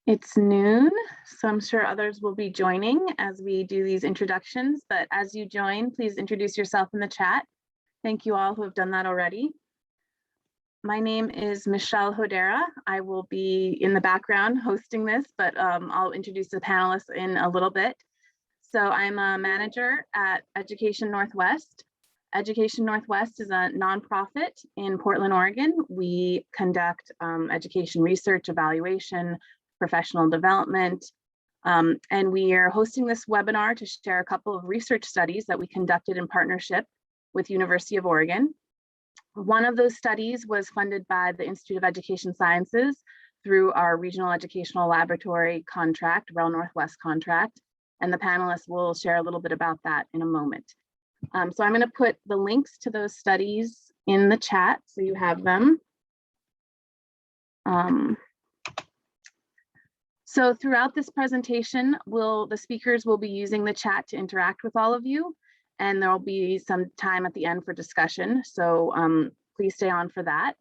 It's noon, so I'm sure others will be joining as we do these introductions, but as you join, please introduce yourself in the chat. Thank you all who have done that already. My name is Michelle Hodera. I will be in the background hosting this, but I'll introduce the panelists in a little bit. So I'm a manager at Education Northwest. Education Northwest is a nonprofit in Portland, Oregon. We conduct education research, evaluation, professional development, and we are hosting this webinar to share a couple of research studies that we conducted in partnership with University of Oregon. One of those studies was funded by the Institute of Education Sciences through our Regional Educational Laboratory contract, REL Northwest contract, and the panelists will share a little bit about that in a moment. So I'm going to put the links to those studies in the chat so you have them. So throughout this presentation, the speakers will be using the chat to interact with all of you, and there will be some time at the end for discussion. So please stay on for that.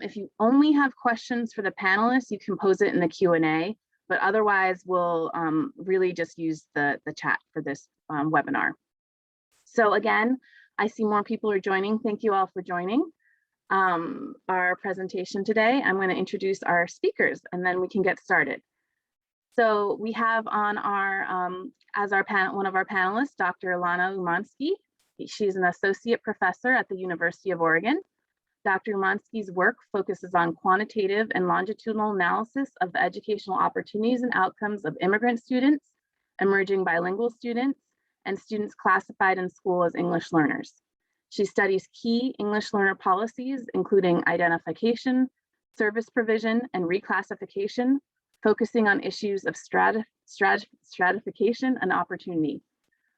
If you only have questions for the panelists, you can pose it in the Q&A, but otherwise we'll really just use the chat for this webinar. So again, I see more people are joining. Thank you all for joining our presentation today. I'm going to introduce our speakers and then we can get started. So we have on our, one of our panelists, Dr. Ilana Umansky. She's an associate professor at the University of Oregon. Dr. Umansky's work focuses on quantitative and longitudinal analysis of the educational opportunities and outcomes of immigrant students, emerging bilingual students, and students classified in school as English learners. She studies key English learner policies, including identification, service provision, and reclassification, focusing on issues of stratification and opportunity.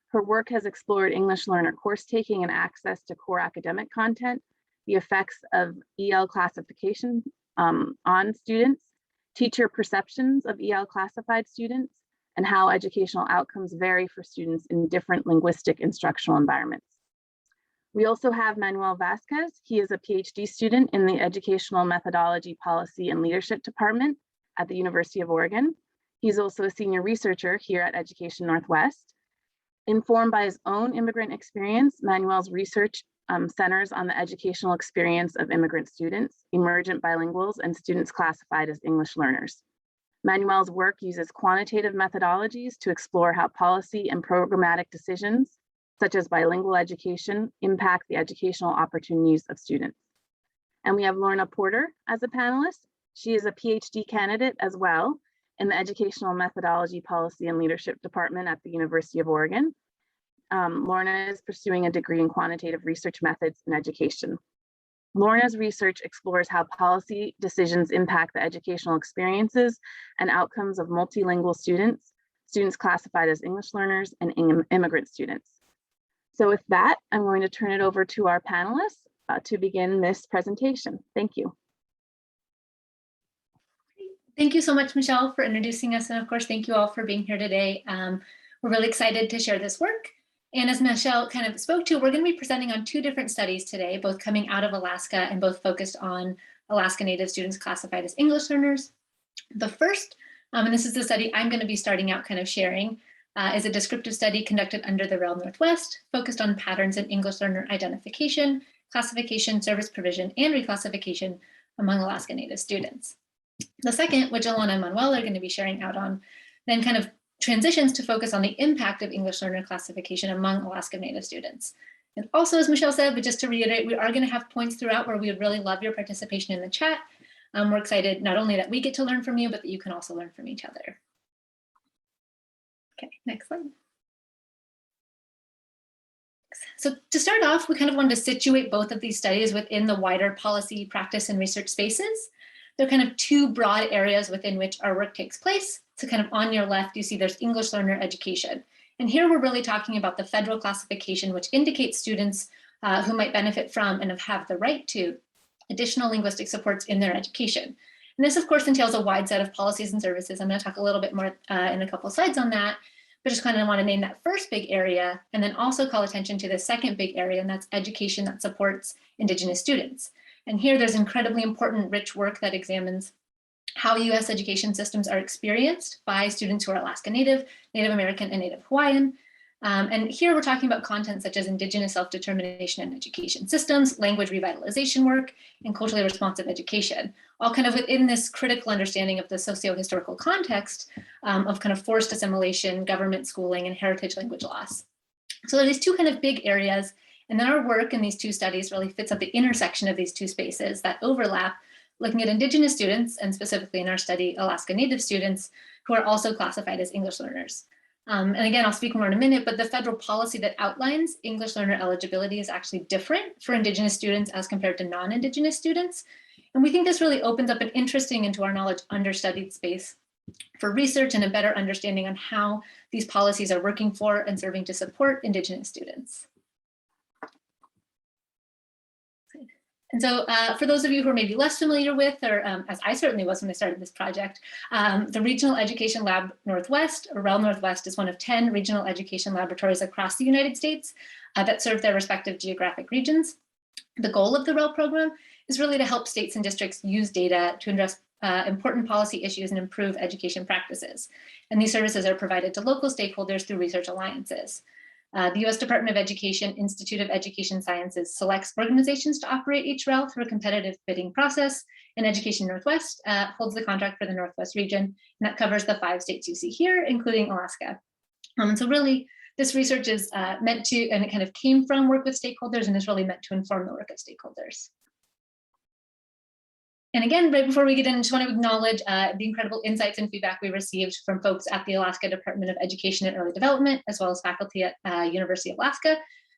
Her work has explored English learner course taking and access to core academic content, the effects of EL classification on students, teacher perceptions of EL classified students, and how educational outcomes vary for students in different linguistic instructional environments. We also have Manuel Vasquez. He is a PhD student in the Educational Methodology, Policy, and Leadership Department at the University of Oregon. He's also a senior researcher here at Education Northwest. Informed by his own immigrant experience, Manuel's research centers on the educational experience of immigrant students, emergent bilinguals, and students classified as English learners. Manuel's work uses quantitative methodologies to explore how policy and programmatic decisions, such as bilingual education, impact the educational opportunities of students. And we have Lorna Porter as a panelist. She is a PhD candidate as well in the Educational Methodology, Policy, and Leadership Department at the University of Oregon. Lorna is pursuing a degree in quantitative research methods in education. Lorna's research explores how policy decisions impact the educational experiences and outcomes of multilingual students, students classified as English learners, and immigrant students. So with that, I'm going to turn it over to our panelists to begin this presentation. Thank you. Thank you so much, Michelle, for introducing us. And of course, thank you all for being here today. We're really excited to share this work. And as Michelle kind of spoke to, we're going to be presenting on two different studies today, both coming out of Alaska and both focused on Alaska Native students classified as English learners. The first, and this is the study I'm going to be starting out kind of sharing, is a descriptive study conducted under the REL Northwest, focused on patterns in English learner identification, classification, service provision, and reclassification among Alaska Native students. The second, which Ilana and Manuel are going to be sharing out on, then kind of transitions to focus on the impact of English learner classification among Alaska Native students. And also, as Michelle said, but just to reiterate, we are going to have points throughout where we would really love your participation in the chat. We're excited not only that we get to learn from you, but that you can also learn from each other. Okay, next slide. So to start off, we kind of wanted to situate both of these studies within the wider policy, practice, and research spaces. There are kind of two broad areas within which our work takes place. So kind of on your left, you see there's English learner education. And here we're really talking about the federal classification, which indicates students who might benefit from and have the right to additional linguistic supports in their education. And this, of course, entails a wide set of policies and services. I'm going to talk a little bit more in a couple of slides on that, but just kind of want to name that first big area and then also call attention to the second big area, and that's education that supports Indigenous students. And here there's incredibly important, rich work that examines how US education systems are experienced by students who are Alaska Native, Native American, and Native Hawaiian. And here we're talking about content such as Indigenous self-determination and education systems, language revitalization work, and culturally responsive education, all kind of within this critical understanding of the socio-historical context of kind of forced assimilation, government schooling, and heritage language loss. So there are these two kind of big areas, and then our work in these two studies really fits at the intersection of these two spaces that overlap, looking at Indigenous students, and specifically in our study, Alaska Native students, who are also classified as English learners. And again, I'll speak more in a minute, but the federal policy that outlines English learner eligibility is actually different for Indigenous students as compared to non-Indigenous students. And we think this really opens up an interesting into our knowledge understudied space for research and a better understanding on how these policies are working for and serving to support Indigenous students. And so for those of you who are maybe less familiar with, or as I certainly was when I started this project, the Regional Education Lab Northwest, or REL Northwest, is one of 10 regional education laboratories across the United States that serve their respective geographic regions. The goal of the REL program is really to help states and districts use data to address important policy issues and improve education practices. And these services are provided to local stakeholders through research alliances. The US Department of Education Institute of Education Sciences selects organizations to operate each REL through a competitive bidding process, and Education Northwest holds the contract for the Northwest region, and that covers the 5 states you see here, including Alaska. So really, this research is meant to, and it kind of came from work with stakeholders, and is really meant to inform the work of stakeholders. And again, right before we get in, I just want to acknowledge the incredible insights and feedback we received from folks at the Alaska Department of Education and Early Development, as well as faculty at University of Alaska.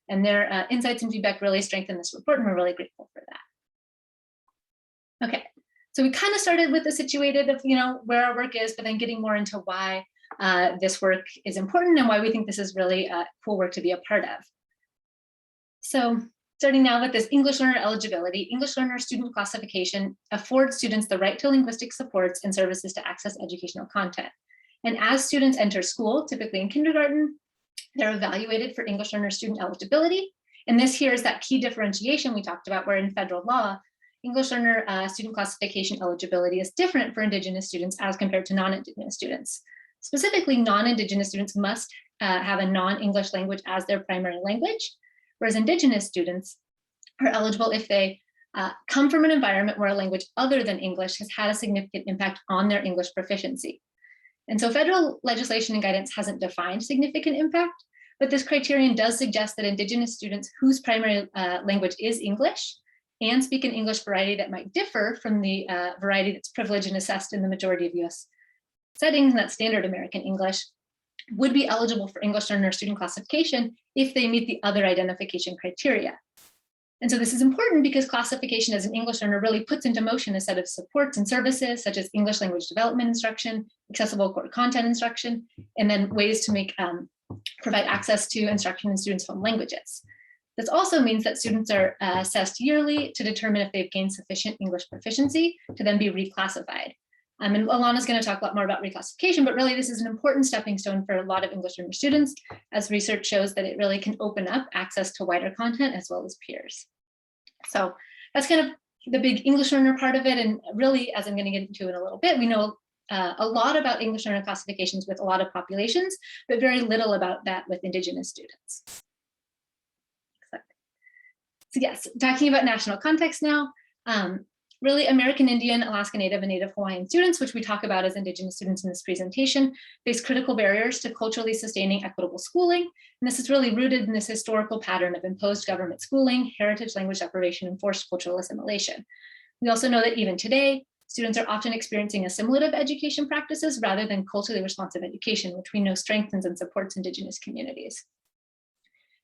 And their insights and feedback really strengthened this report, and we're really grateful for that. Okay, so we kind of started with the situated of, where our work is, but then getting more into why this work is important and why we think this is really cool work to be a part of. So starting now with this English learner eligibility, English learner student classification affords students the right to linguistic supports and services to access educational content. And as students enter school, typically in kindergarten, they're evaluated for English learner student eligibility. And this here is that key differentiation we talked about, where in federal law, English learner student classification eligibility is different for Indigenous students as compared to non-Indigenous students. Specifically, non-Indigenous students must have a non-English language as their primary language, whereas Indigenous students are eligible if they come from an environment where a language other than English has had a significant impact on their English proficiency. And so federal legislation and guidance hasn't defined significant impact, but this criterion does suggest that Indigenous students whose primary language is English and speak an English variety that might differ from the variety that's privileged and assessed in the majority of US settings, and that's standard American English, would be eligible for English learner student classification if they meet the other identification criteria. And so this is important because classification as an English learner really puts into motion a set of supports and services such as English language development instruction, accessible core content instruction, and then ways to provide access to instruction in students' home languages. This also means that students are assessed yearly to determine if they've gained sufficient English proficiency to then be reclassified. And Alana's going to talk a lot more about reclassification, but really this is an important stepping stone for a lot of English learner students, as research shows that it really can open up access to wider content as well as peers. So that's kind of the big English learner part of it. And really, as I'm going to get into in a little bit, we know a lot about English learner classifications with a lot of populations, but very little about that with Indigenous students. So yes, talking about national context now. Really, American Indian, Alaska Native, and Native Hawaiian students, which we talk about as Indigenous students in this presentation, face critical barriers to culturally sustaining equitable schooling. And this is really rooted in this historical pattern of imposed government schooling, heritage language deprivation, and forced cultural assimilation. We also know that even today, students are often experiencing assimilative education practices rather than culturally responsive education, which we know strengthens and supports Indigenous communities.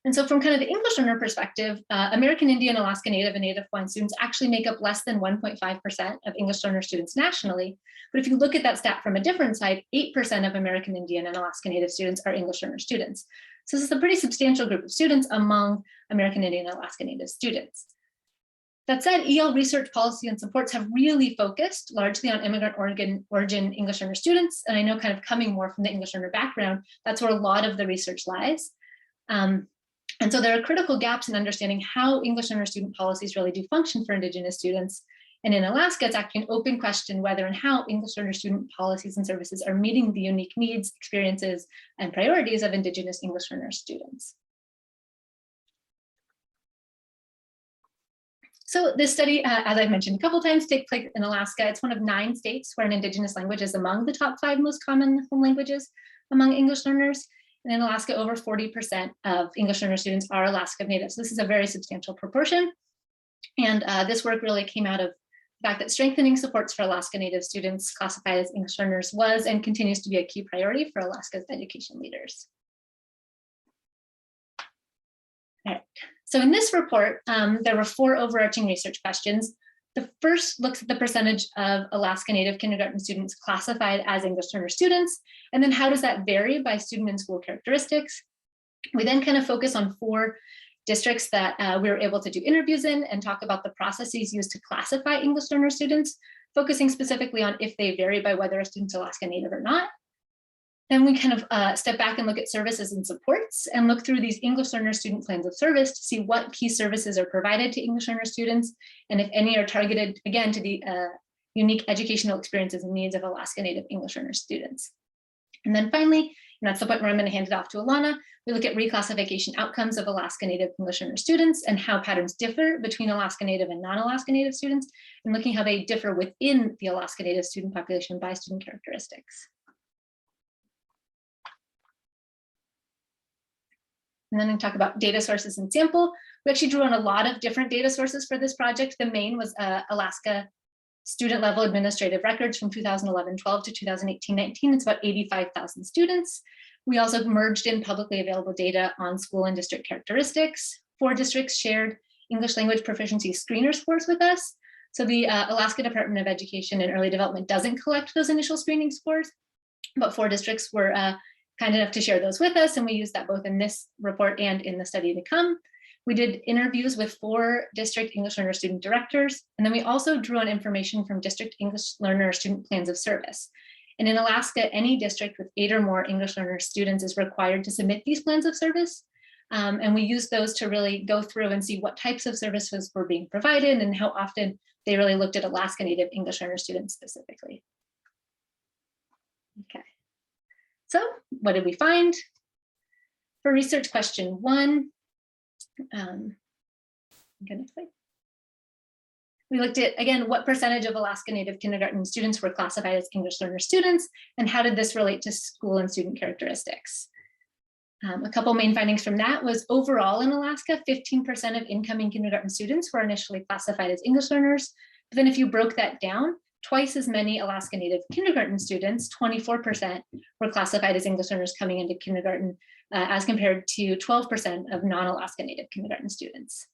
And so from kind of the English learner perspective, American Indian, Alaska Native, and Native Hawaiian students actually make up less than 1.5% of English learner students nationally. But if you look at that stat from a different side, 8% of American Indian and Alaska Native students are English learner students. So this is a pretty substantial group of students among American Indian and Alaska Native students. That said, EL research policy and supports have really focused largely on immigrant origin English learner students. And I know kind of coming more from the English learner background, that's where a lot of the research lies. And so there are critical gaps in understanding how English learner student policies really do function for Indigenous students. And in Alaska, it's actually an open question whether and how English learner student policies and services are meeting the unique needs, experiences, and priorities of Indigenous English learner students. So this study, as I've mentioned a couple times, takes place in Alaska. It's one of 9 states where an Indigenous language is among the top 5 most common home languages among English learners. And in Alaska, over 40% of English learner students are Alaska Native. So this is a very substantial proportion. And this work really came out of the fact that strengthening supports for Alaska Native students classified as English learners was and continues to be a key priority for Alaska's education leaders. All right. So in this report, there were 4 overarching research questions. The first looks at the percentage of Alaska Native kindergarten students classified as English learner students, and then how does that vary by student and school characteristics. We then kind of focus on 4 districts that we were able to do interviews in and talk about the processes used to classify English learner students, focusing specifically on if they vary by whether a student's Alaska Native or not. Then we kind of step back and look at services and supports and look through these English learner student plans of service to see what key services are provided to English learner students, and if any are targeted, again, to the unique educational experiences and needs of Alaska Native English learner students. And then finally, and that's the point where I'm going to hand it off to Alana, we look at reclassification outcomes of Alaska Native English learner students and how patterns differ between Alaska Native and non-Alaska Native students, and looking how they differ within the Alaska Native student population by student characteristics. And then we talk about data sources and sample. We actually drew on a lot of different data sources for this project. The main was Alaska student level administrative records from 2011-12 to 2018-19. It's about 85,000 students. We also merged in publicly available data on school and district characteristics. 4 districts shared English language proficiency screener scores with us. So the Alaska Department of Education and Early Development doesn't collect those initial screening scores, but 4 districts were kind enough to share those with us, and we used that both in this report and in the study to come. We did interviews with 4 district English learner student directors, and then we also drew on information from district English learner student plans of service. And in Alaska, any district with 8 or more English learner students is required to submit these plans of service. And we used those to really go through and see what types of services were being provided and how often they really looked at Alaska Native English learner students specifically. Okay. So what did we find? For research question 1, we looked at, again, what percentage of Alaska Native kindergarten students were classified as English learner students, and how did this relate to school and student characteristics? A couple main findings from that was overall in Alaska, 15% of incoming kindergarten students were initially classified as English learners. But then if you broke that down, twice as many Alaska Native kindergarten students, 24%, were classified as English learners coming into kindergarten as compared to 12% of non-Alaska Native kindergarten students.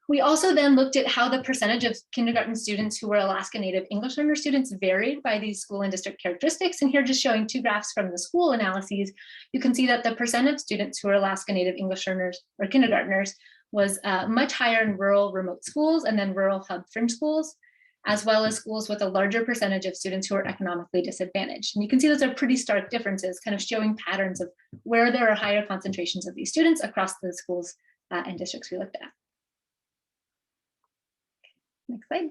We also then looked at how the percentage of kindergarten students who were Alaska Native English learner students varied by these school and district characteristics. And here just showing 2 graphs from the school analyses, you can see that the percent of students who are Alaska Native English learners or kindergartners was much higher in rural remote schools and then rural hub fringe schools, as well as schools with a larger percentage of students who are economically disadvantaged. And you can see those are pretty stark differences, kind of showing patterns of where there are higher concentrations of these students across the schools and districts we looked at. Next slide.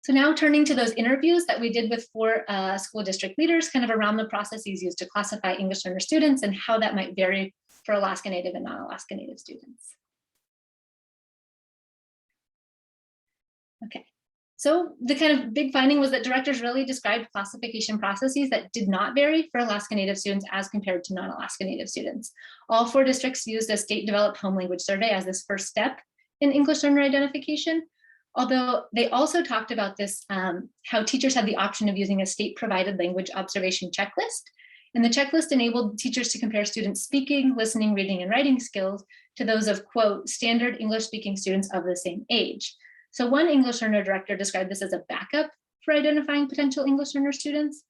So now turning to those interviews that we did with 4 school district leaders, kind of around the processes used to classify English learner students and how that might vary for Alaska Native and non-Alaska Native students. Okay, so the kind of big finding was that directors really described classification processes that did not vary for Alaska Native students as compared to non-Alaska Native students. All 4 districts used a state-developed home language survey as this first step in English learner identification. Although they also talked about this, how teachers had the option of using a state-provided language observation checklist. And the checklist enabled teachers to compare students' speaking, listening, reading, and writing skills to those of, quote, standard English-speaking students of the same age. So one English learner director described this as a backup for identifying potential English learner students.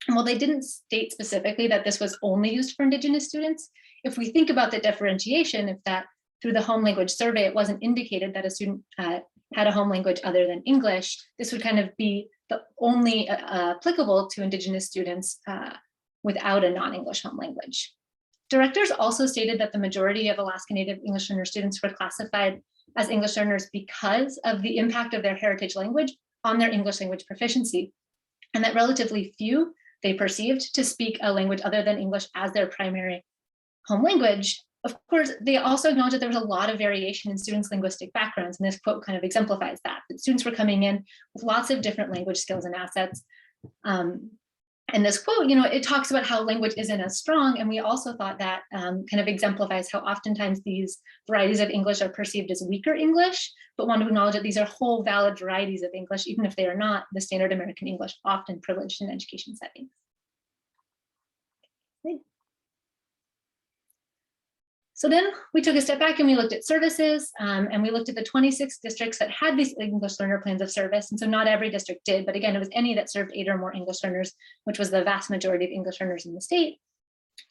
And while they didn't state specifically that this was only used for Indigenous students, if we think about the differentiation, if that through the home language survey, it wasn't indicated that a student had a home language other than English, this would kind of be the only applicable to Indigenous students without a non-English home language. Directors also stated that the majority of Alaska Native English learner students were classified as English learners because of the impact of their heritage language on their English language proficiency, and that relatively few they perceived to speak a language other than English as their primary home language. Of course, they also acknowledged that there was a lot of variation in students' linguistic backgrounds, and this quote kind of exemplifies that students were coming in with lots of different language skills and assets. And this quote, it talks about how language isn't as strong, and we also thought that kind of exemplifies how oftentimes these varieties of English are perceived as weaker English, but want to acknowledge that these are whole valid varieties of English, even if they are not the standard American English often privileged in education settings. So then we took a step back and we looked at services, and we looked at the 26 districts that had these English learner plans of service. And so not every district did, but again, it was any that served 8 or more English learners, which was the vast majority of English learners in the state.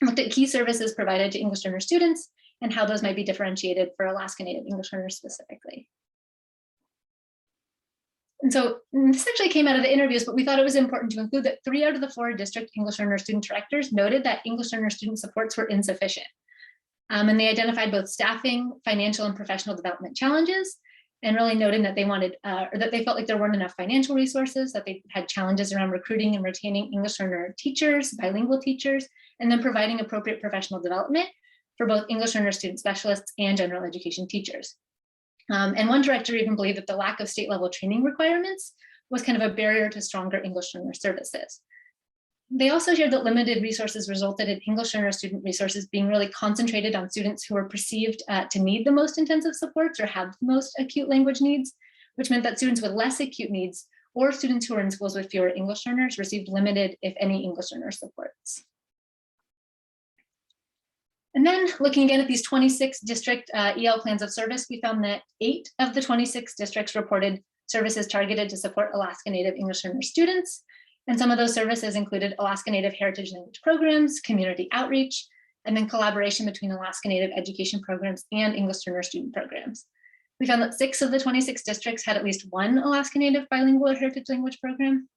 And looked at key services provided to English learner students and how those might be differentiated for Alaska Native English learners specifically. And so this actually came out of the interviews, but we thought it was important to include that 3 out of the 4 district English learner student directors noted that English learner student supports were insufficient. And they identified both staffing, financial, and professional development challenges, and really noting that they wanted, or that they felt like there weren't enough financial resources, that they had challenges around recruiting and retaining English learner teachers, bilingual teachers, and then providing appropriate professional development for both English learner student specialists and general education teachers. And one director even believed that the lack of state level training requirements was kind of a barrier to stronger English learner services. They also shared that limited resources resulted in English learner student resources being really concentrated on students who were perceived to need the most intensive supports or have the most acute language needs, which meant that students with less acute needs or students who were in schools with fewer English learners received limited, if any, English learner supports. And then looking again at these 26 district EL plans of service, we found that 8 of the 26 districts reported services targeted to support Alaska Native English learner students. And some of those services included Alaska Native heritage language programs, community outreach, and then collaboration between Alaska Native education programs and English learner student programs. We found that 6 of the 26 districts had at least one Alaska Native bilingual or heritage language program.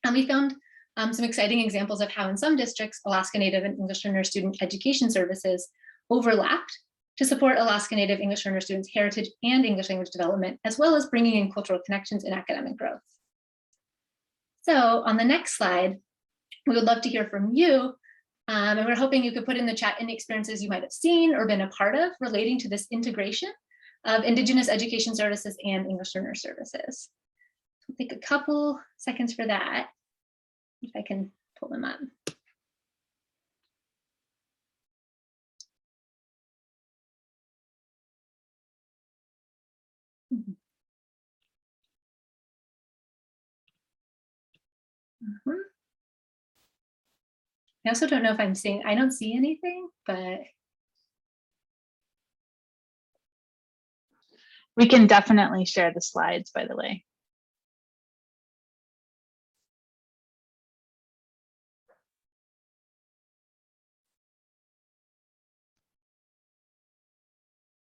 And we found some exciting examples of how in some districts, Alaska Native and English learner student education services overlapped to support Alaska Native English learner students' heritage and English language development, as well as bringing in cultural connections and academic growth. So on the next slide, we would love to hear from you. And we're hoping you could put in the chat any experiences you might have seen or been a part of relating to this integration of Indigenous education services and English learner services. We'll take a couple seconds for that, if I can pull them up. I also don't know if I'm seeing, I don't see anything, but. We can definitely share the slides, by the way.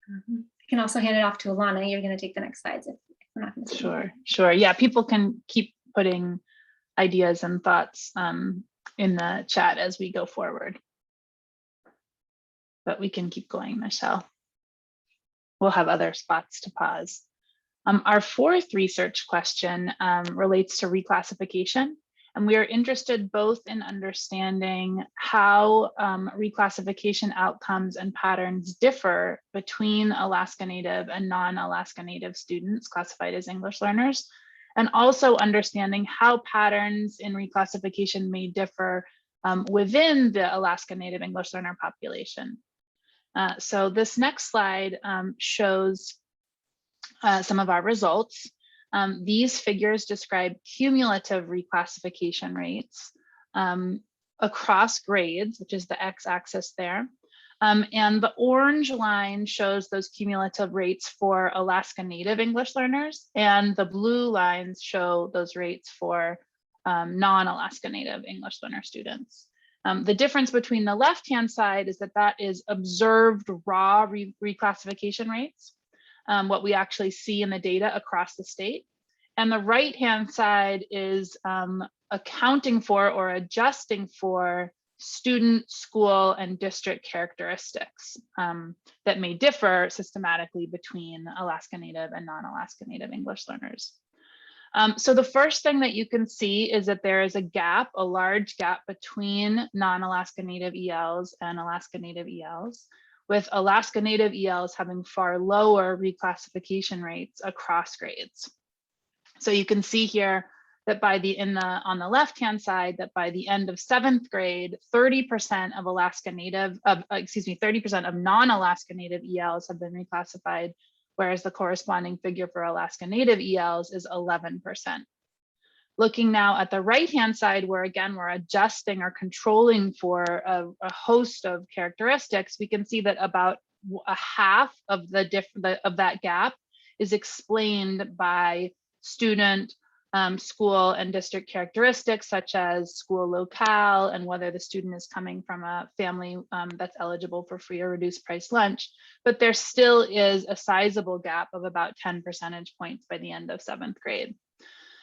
I can also hand it off to Alana. You're going to take the next slides if we're not going to. Sure. Yeah, people can keep putting ideas and thoughts in the chat as we go forward. But we can keep going, Michelle. We'll have other spots to pause. Our 4th research question relates to reclassification. And we are interested both in understanding how reclassification outcomes and patterns differ between Alaska Native and non-Alaska Native students classified as English learners, and also understanding how patterns in reclassification may differ within the Alaska Native English learner population. So this next slide shows some of our results. These figures describe cumulative reclassification rates across grades, which is the x-axis there. And the orange line shows those cumulative rates for Alaska Native English learners, and the blue lines show those rates for non-Alaska Native English learner students. The difference between the left-hand side is that is observed raw reclassification rates, what we actually see in the data across the state. And the right-hand side is accounting for or adjusting for student, school, and district characteristics that may differ systematically between Alaska Native and non-Alaska Native English learners. So the first thing that you can see is that there is a gap, a large gap between non-Alaska Native ELs and Alaska Native ELs, with Alaska Native ELs having far lower reclassification rates across grades. So you can see here that on the left-hand side, that by the end of 7th grade, 30% of 30% of non-Alaska Native ELs have been reclassified, whereas the corresponding figure for Alaska Native ELs is 11%. Looking now at the right-hand side, where again, we're adjusting or controlling for a host of characteristics, we can see that about a half of that gap is explained by student, school, and district characteristics, such as school locale and whether the student is coming from a family that's eligible for free or reduced price lunch. But there still is a sizable gap of about 10 percentage points by the end of 7th grade.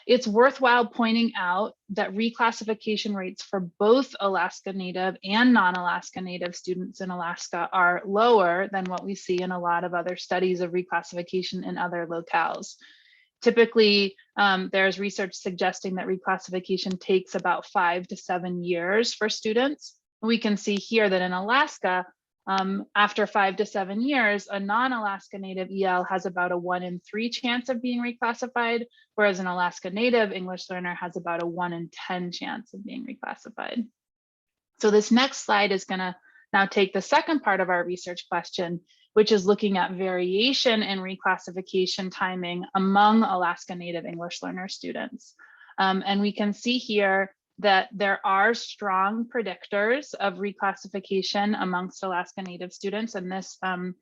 It's worthwhile pointing out that reclassification rates for both Alaska Native and non-Alaska Native students in Alaska are lower than what we see in a lot of other studies of reclassification in other locales. Typically, there's research suggesting that reclassification takes about 5 to 7 years for students. We can see here that in Alaska, after 5 to 7 years, a non-Alaska Native EL has about a 1 in 3 chance of being reclassified, whereas an Alaska Native English learner has about a 1 in 10 chance of being reclassified. So this next slide is going to now take the second part of our research question, which is looking at variation in reclassification timing among Alaska Native English learner students. And we can see here that there are strong predictors of reclassification amongst Alaska Native students. And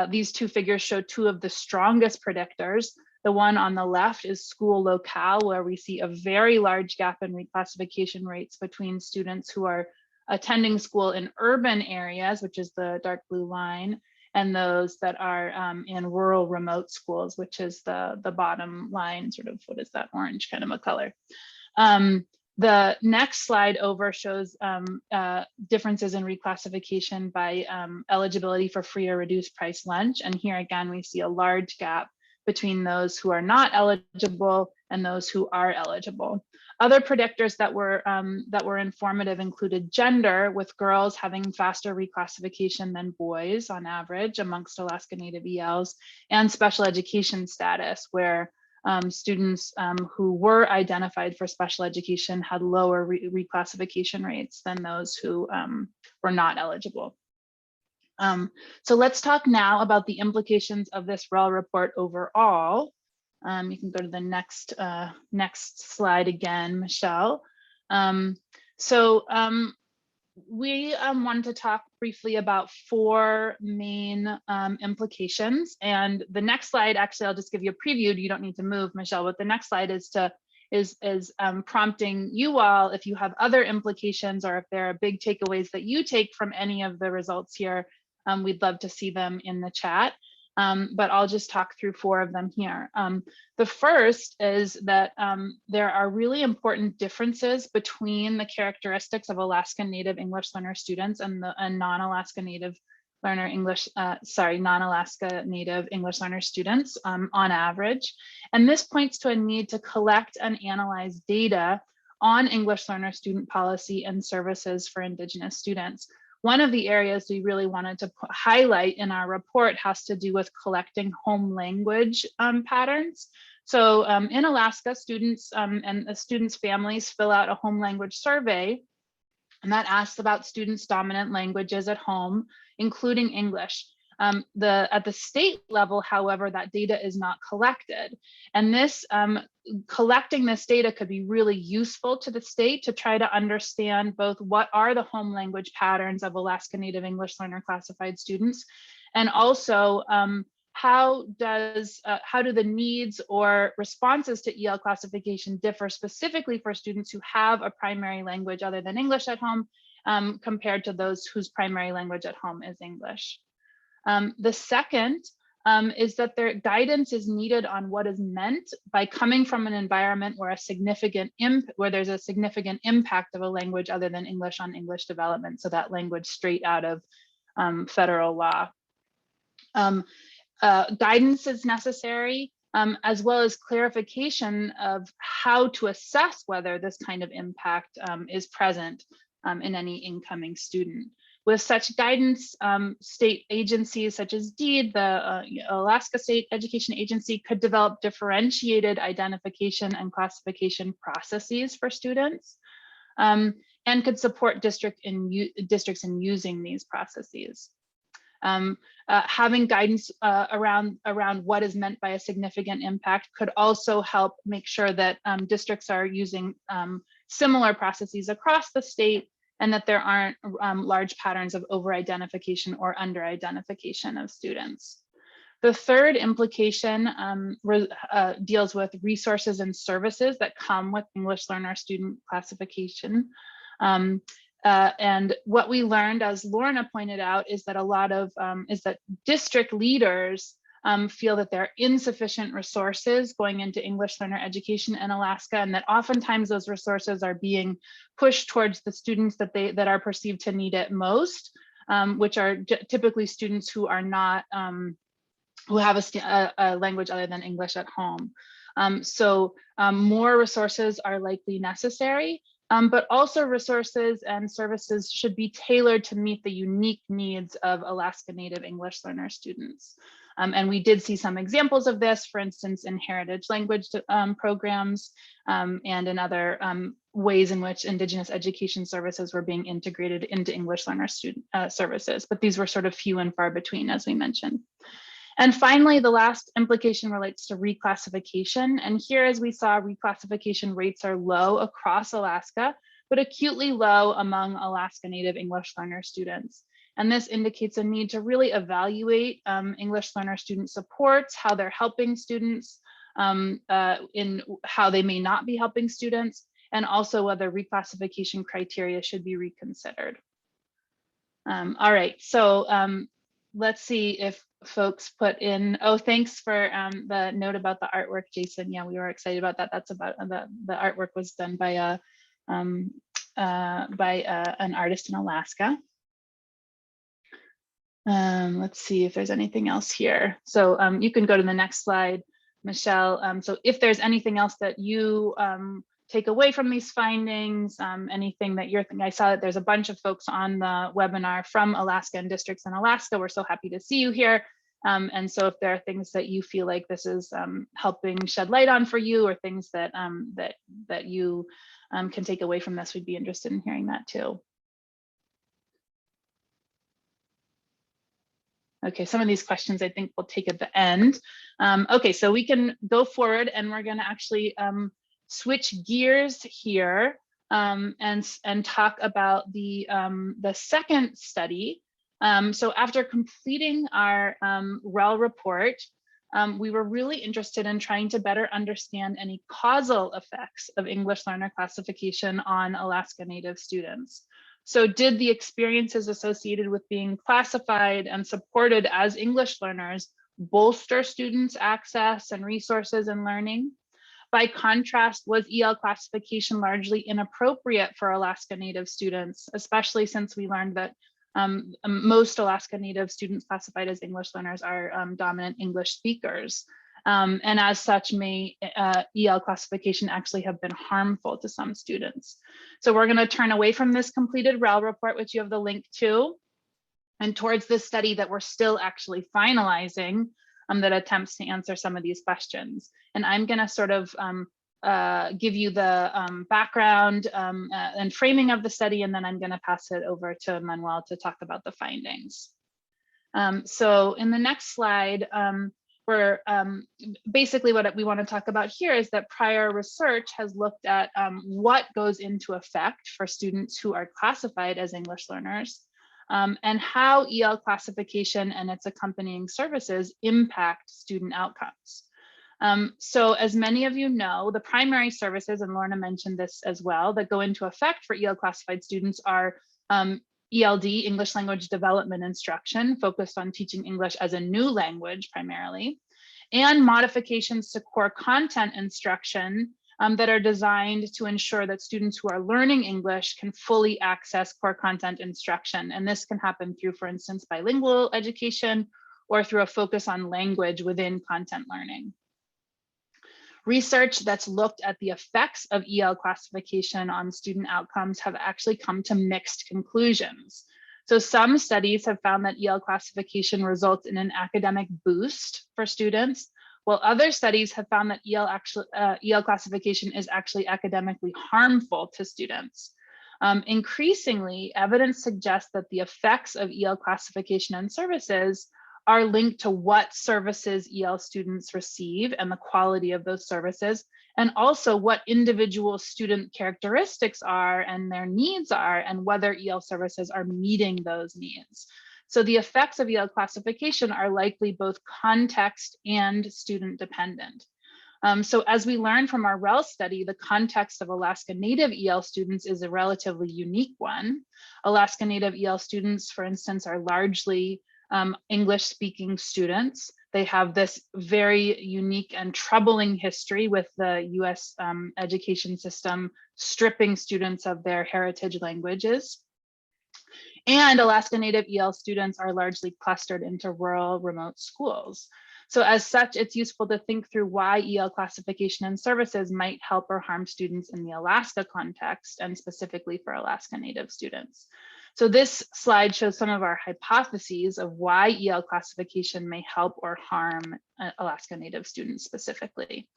these two figures show two of the strongest predictors. The one on the left is school locale, where we see a very large gap in reclassification rates between students who are attending school in urban areas, which is the dark blue line, and those that are in rural remote schools, which is the bottom line, sort of, what is that, orange kind of a color. The next slide over shows differences in reclassification by eligibility for free or reduced price lunch. And here again, we see a large gap between those who are not eligible and those who are eligible. Other predictors that were informative included gender, with girls having faster reclassification than boys on average amongst Alaska Native ELs, and special education status, where students who were identified for special education had lower reclassification rates than those who were not eligible. So let's talk now about the implications of this REL report overall. You can go to the next slide again, Michelle. We wanted to talk briefly about 4 main implications. And the next slide, actually, I'll just give you a preview. You don't need to move, Michelle, but the next slide is prompting you all, if you have other implications or if there are big takeaways that you take from any of the results here, we'd love to see them in the chat. But I'll just talk through 4 of them here. The first is that there are really important differences between the characteristics of Alaska Native English learner students and non-Alaska Native learner English, non-Alaska Native English learner students on average. And this points to a need to collect and analyze data on English learner student policy and services for Indigenous students. One of the areas we really wanted to highlight in our report has to do with collecting home language patterns. So in Alaska, students and the students' families fill out a home language survey, and that asks about students' dominant languages at home, including English. At the state level, however, that data is not collected. And this collecting this data could be really useful to the state to try to understand both what are the home language patterns of Alaska Native English learner classified students, and also how do the needs or responses to EL classification differ specifically for students who have a primary language other than English at home compared to those whose primary language at home is English. The second is that their guidance is needed on what is meant by coming from an environment where there's a significant impact of a language other than English on English development. So that language straight out of federal law. Guidance is necessary, as well as clarification of how to assess whether this kind of impact is present in any incoming student. With such guidance, state agencies such as DEED, the Alaska State Education Agency, could develop differentiated identification and classification processes for students, and could support districts in using these processes. Having guidance around what is meant by a significant impact could also help make sure that districts are using similar processes across the state, and that there aren't large patterns of over-identification or under-identification of students. The third implication deals with resources and services that come with English learner student classification. And what we learned, as Lorna pointed out, is that district leaders feel that there are insufficient resources going into English learner education in Alaska, and that oftentimes those resources are being pushed towards the students that are perceived to need it most, which are typically students who are not who have a language other than English at home. So more resources are likely necessary. But also resources and services should be tailored to meet the unique needs of Alaska Native English learner students. And we did see some examples of this, for instance, in heritage language programs and in other ways in which Indigenous education services were being integrated into English learner student services. But these were sort of few and far between, as we mentioned. And finally, the last implication relates to reclassification. And here, as we saw, reclassification rates are low across Alaska, but acutely low among Alaska Native English learner students. And this indicates a need to really evaluate English learner student supports, how they're helping students, in how they may not be helping students, and also whether reclassification criteria should be reconsidered. All right, so let's see if folks put in, oh, thanks for the note about the artwork, Jason. Yeah, we were excited about that. That's about, the artwork was done by an artist in Alaska. Let's see if there's anything else here. So you can go to the next slide, Michelle. So if there's anything else that you take away from these findings, anything that you're thinking. I saw that there's a bunch of folks on the webinar from Alaska and districts in Alaska. We're so happy to see you here. And so if there are things that you feel like this is helping shed light on for you, or things that that you can take away from this, we'd be interested in hearing that too. Okay, some of these questions I think we'll take at the end. Okay, so we can go forward, and we're going to actually switch gears here and talk about the second study. So after completing our REL report, we were really interested in trying to better understand any causal effects of English learner classification on Alaska Native students. So did the experiences associated with being classified and supported as English learners bolster students' access and resources in learning? By contrast, was EL classification largely inappropriate for Alaska Native students, especially since we learned that most Alaska Native students classified as English learners are dominant English speakers. And as such, may EL classification actually have been harmful to some students. So we're going to turn away from this completed REL report, which you have the link to, and towards this study that we're still actually finalizing, that attempts to answer some of these questions. And I'm going to sort of give you the background and framing of the study, and then I'm going to pass it over to Manuel to talk about the findings. So in the next slide, we're basically what we want to talk about here is that prior research has looked at what goes into effect for students who are classified as English learners, and how EL classification and its accompanying services impact student outcomes. So as many of you know, the primary services, and Lorna mentioned this as well, that go into effect for EL classified students are ELD, English language development instruction, focused on teaching English as a new language primarily, and modifications to core content instruction that are designed to ensure that students who are learning English can fully access core content instruction. And this can happen through, for instance, bilingual education or through a focus on language within content learning. Research that's looked at the effects of EL classification on student outcomes have actually come to mixed conclusions. So some studies have found that EL classification results in an academic boost for students, while other studies have found that EL classification is actually academically harmful to students. Increasingly, evidence suggests that the effects of EL classification and services are linked to what services EL students receive and the quality of those services, and also what individual student characteristics are and their needs are, and whether EL services are meeting those needs. So the effects of EL classification are likely both context and student dependent. So as we learned from our REL study, the context of Alaska Native EL students is a relatively unique one. Alaska Native EL students, for instance, are largely English-speaking students. They have this very unique and troubling history with the US education system stripping students of their heritage languages. And Alaska Native EL students are largely clustered into rural remote schools. So as such, it's useful to think through why EL classification and services might help or harm students in the Alaska context, and specifically for Alaska Native students. So this slide shows some of our hypotheses of why EL classification may help or harm Alaska Native students specifically.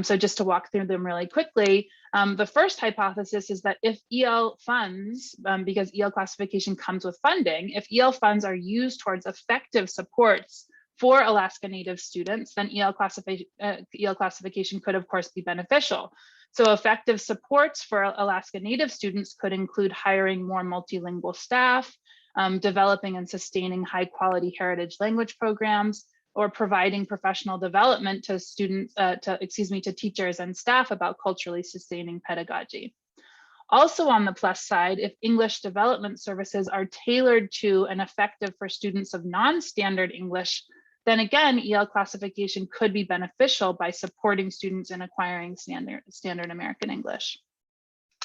So just to walk through them really quickly, the first hypothesis is that if EL funds, because EL classification comes with funding, if EL funds are used towards effective supports for Alaska Native students, then EL classification could of course be beneficial. So effective supports for Alaska Native students could include hiring more multilingual staff, developing and sustaining high quality heritage language programs, or providing professional development to students, to teachers and staff about culturally sustaining pedagogy. Also on the plus side, if English development services are tailored to and effective for students of non-standard English, then again, EL classification could be beneficial by supporting students in acquiring standard American English.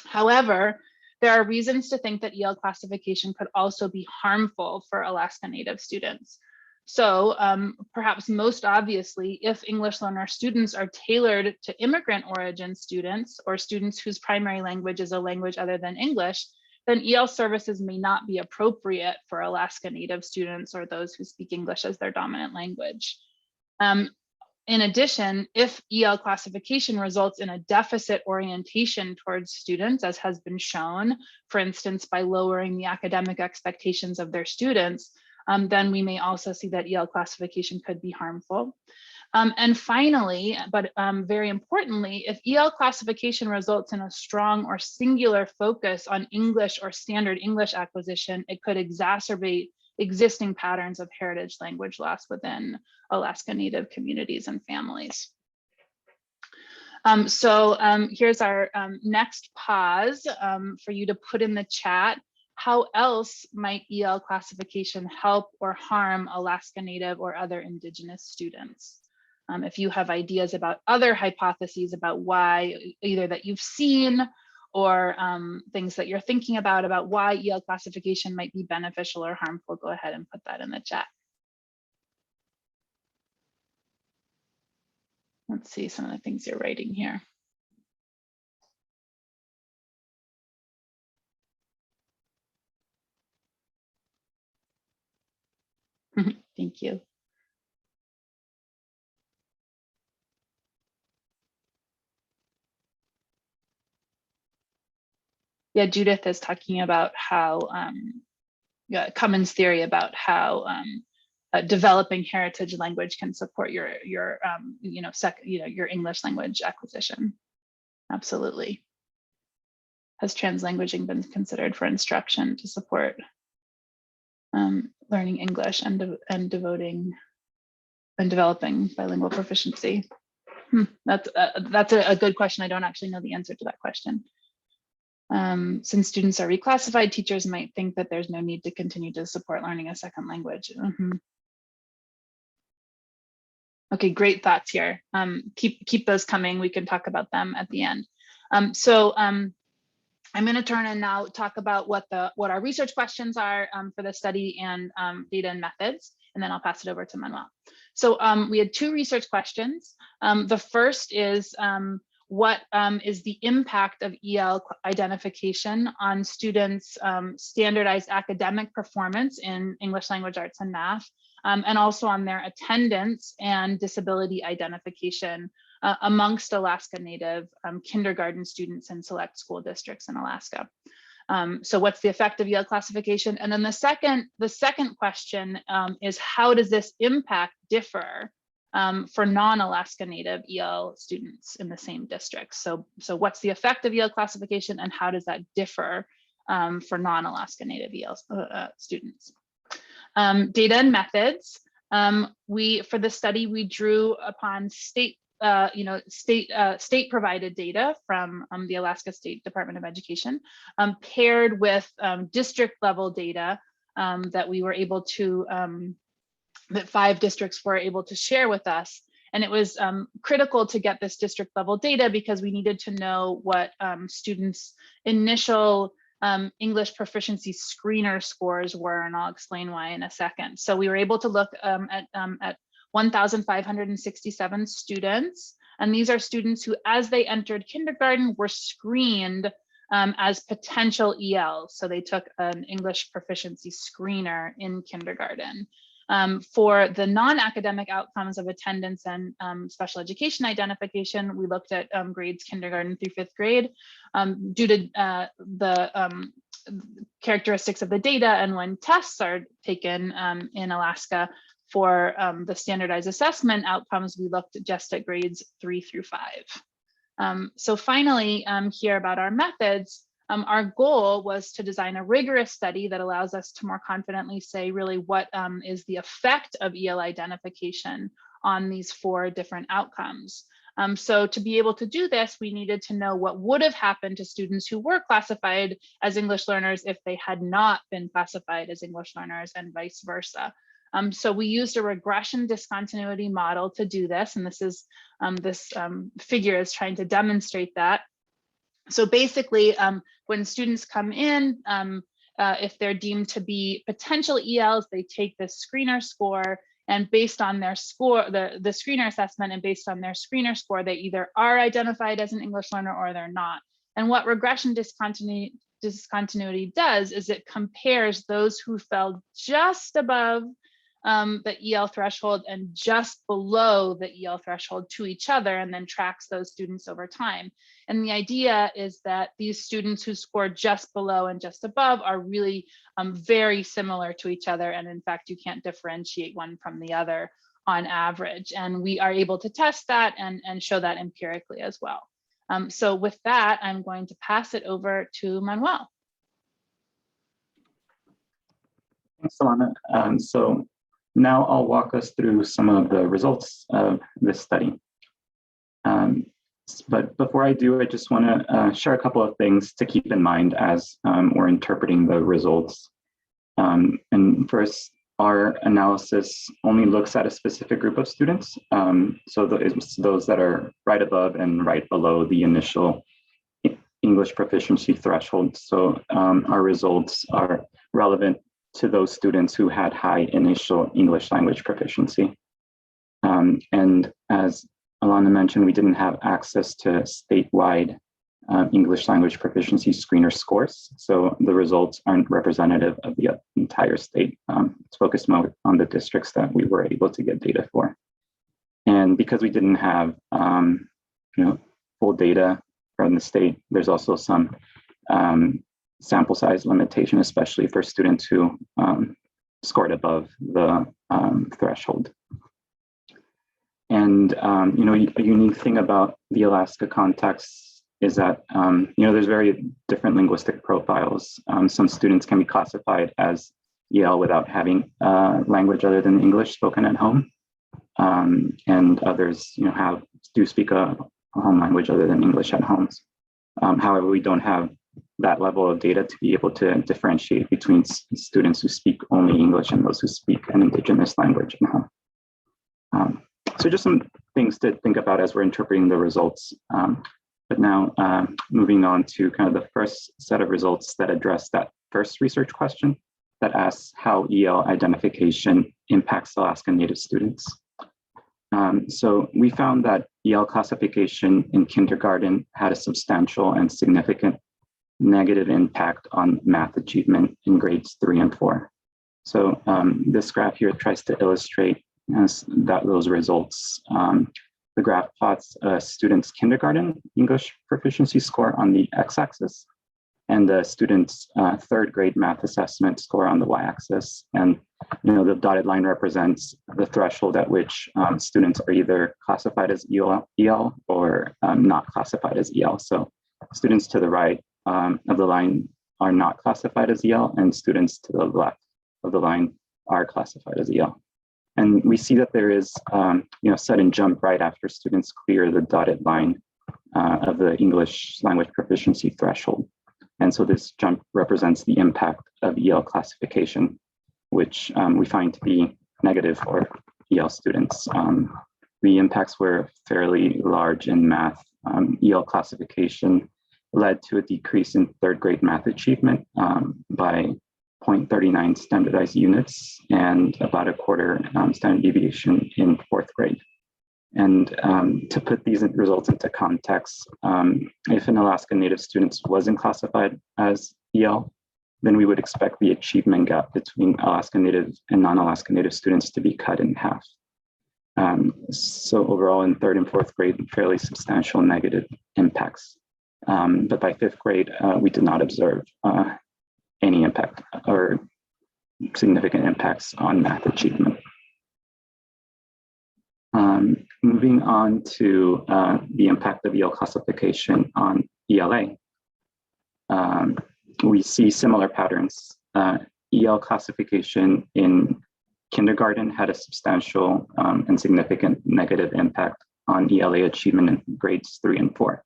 However, there are reasons to think that EL classification could also be harmful for Alaska Native students. So perhaps most obviously, if English learner students are tailored to immigrant origin students or students whose primary language is a language other than English, then EL services may not be appropriate for Alaska Native students or those who speak English as their dominant language. In addition, if EL classification results in a deficit orientation towards students, as has been shown, for instance, by lowering the academic expectations of their students, then we may also see that EL classification could be harmful. And finally, but very importantly, if EL classification results in a strong or singular focus on English or standard English acquisition, it could exacerbate existing patterns of heritage language loss within Alaska Native communities and families. Here's our next pause for you to put in the chat. How else might EL classification help or harm Alaska Native or other Indigenous students? If you have ideas about other hypotheses about why, either that you've seen or things that you're thinking about why EL classification might be beneficial or harmful, go ahead and put that in the chat. Let's see some of the things you're writing here. Thank you. Yeah, Judith is talking about how Cummins' theory about how developing heritage language can support your English language acquisition. Absolutely. Has translanguaging been considered for instruction to support learning English and developing bilingual proficiency? That's a good question. I don't actually know the answer to that question. Since students are reclassified, teachers might think that there's no need to continue to support learning a second language. Okay, great thoughts here. Keep those coming. We can talk about them at the end. I'm going to turn and now talk about what our research questions are for the study and data and methods, and then I'll pass it over to Manuel. So we had two research questions. The first is what is the impact of EL identification on students' standardized academic performance in English language arts and math, and also on their attendance and disability identification amongst Alaska Native kindergarten students in select school districts in Alaska. So what's the effect of EL classification? And then the second question is, how does this impact differ for non-Alaska Native EL students in the same district? So what's the effect of EL classification, and how does that differ for non-Alaska Native EL students? Data and methods. For the study, we drew upon state provided data from the Alaska State Department of Education, paired with district level data that we were able to, that 5 districts were able to share with us. And it was critical to get this district level data because we needed to know what students' initial English proficiency screener scores were, and I'll explain why in a second. So we were able to look at 1,567 students, and these are students who, as they entered kindergarten, were screened as potential EL. So they took an English proficiency screener in kindergarten. For the non-academic outcomes of attendance and special education identification, we looked at grades kindergarten through 5th grade due to the characteristics of the data, and when tests are taken in Alaska for the standardized assessment outcomes, we looked just at grades 3 through 5. So finally, here about our methods, our goal was to design a rigorous study that allows us to more confidently say really what is the effect of EL identification on these 4 different outcomes. So to be able to do this, we needed to know what would have happened to students who were classified as English learners if they had not been classified as English learners, and vice versa. So we used a regression discontinuity model to do this, and this is this figure is trying to demonstrate that. So basically, when students come in, if they're deemed to be potential ELs, they take this screener score, and based on their score, the screener assessment, and based on their screener score, they either are identified as an English learner or they're not. And what regression discontinuity does is it compares those who fell just above the EL threshold and just below the EL threshold to each other, and then tracks those students over time. And the idea is that these students who scored just below and just above are really very similar to each other. And in fact, you can't differentiate one from the other on average. And we are able to test that and show that empirically as well. So with that, I'm going to pass it over to Manuel. Thanks, Alana. So now I'll walk us through some of the results of this study. But before I do, I just want to share a couple of things to keep in mind as we're interpreting the results. And first, our analysis only looks at a specific group of students. So it's those that are right above and right below the initial English proficiency threshold. So our results are relevant to those students who had high initial English language proficiency. And as Alana mentioned, we didn't have access to statewide English language proficiency screener scores. So the results aren't representative of the entire state. It's focused more on the districts that we were able to get data for. And because we didn't have full data from the state, there's also some sample size limitation, especially for students who scored above the threshold. And a unique thing about the Alaska context is that there's very different linguistic profiles. Some students can be classified as EL without having language other than English spoken at home, and others do speak a home language other than English at homes. However, we don't have that level of data to be able to differentiate between students who speak only English and those who speak an Indigenous language in home. So just some things to think about as we're interpreting the results. But now moving on to kind of the first set of results that address that first research question that asks how EL identification impacts Alaska Native students. So we found that EL classification in kindergarten had a substantial and significant negative impact on math achievement in grades 3 and 4. So this graph here tries to illustrate those results. The graph plots a student's kindergarten English proficiency score on the x-axis and the student's third grade math assessment score on the y-axis. And the dotted line represents the threshold at which students are either classified as EL or not classified as EL. So students to the right of the line are not classified as EL, and students to the left of the line are classified as EL. And we see that there is sudden jump right after students clear the dotted line of the English language proficiency threshold. And so this jump represents the impact of EL classification, which we find to be negative for EL students. The impacts were fairly large in math. EL classification led to a decrease in third grade math achievement by 0.39 standardized units and about a quarter standard deviation in fourth grade. And to put these results into context, if an Alaska Native student wasn't classified as EL, then we would expect the achievement gap between Alaska Native and non-Alaska Native students to be cut in half. So overall in third and fourth grade, fairly substantial negative impacts. But by fifth grade, we did not observe any impact or significant impacts on math achievement. Moving on to the impact of EL classification on ELA. We see similar patterns. EL classification in kindergarten had a substantial and significant negative impact on ELA achievement in grades 3 and 4.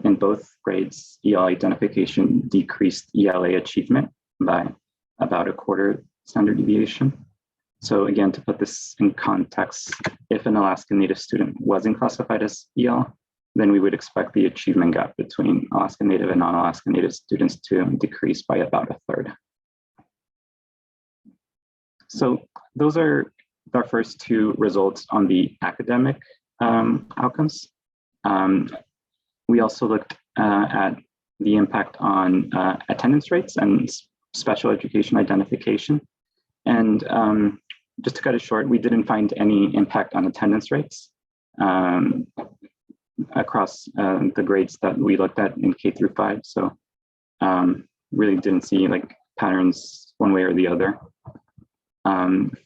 In both grades, EL identification decreased ELA achievement by about a quarter standard deviation. So again, to put this in context, if an Alaska Native student wasn't classified as EL, then we would expect the achievement gap between Alaska Native and non-Alaska Native students to decrease by about a third. So those are our first two results on the academic outcomes. We also looked at the impact on attendance rates and special education identification. And just to cut it short, we didn't find any impact on attendance rates across the grades that we looked at in K through 5. So really didn't see like patterns one way or the other.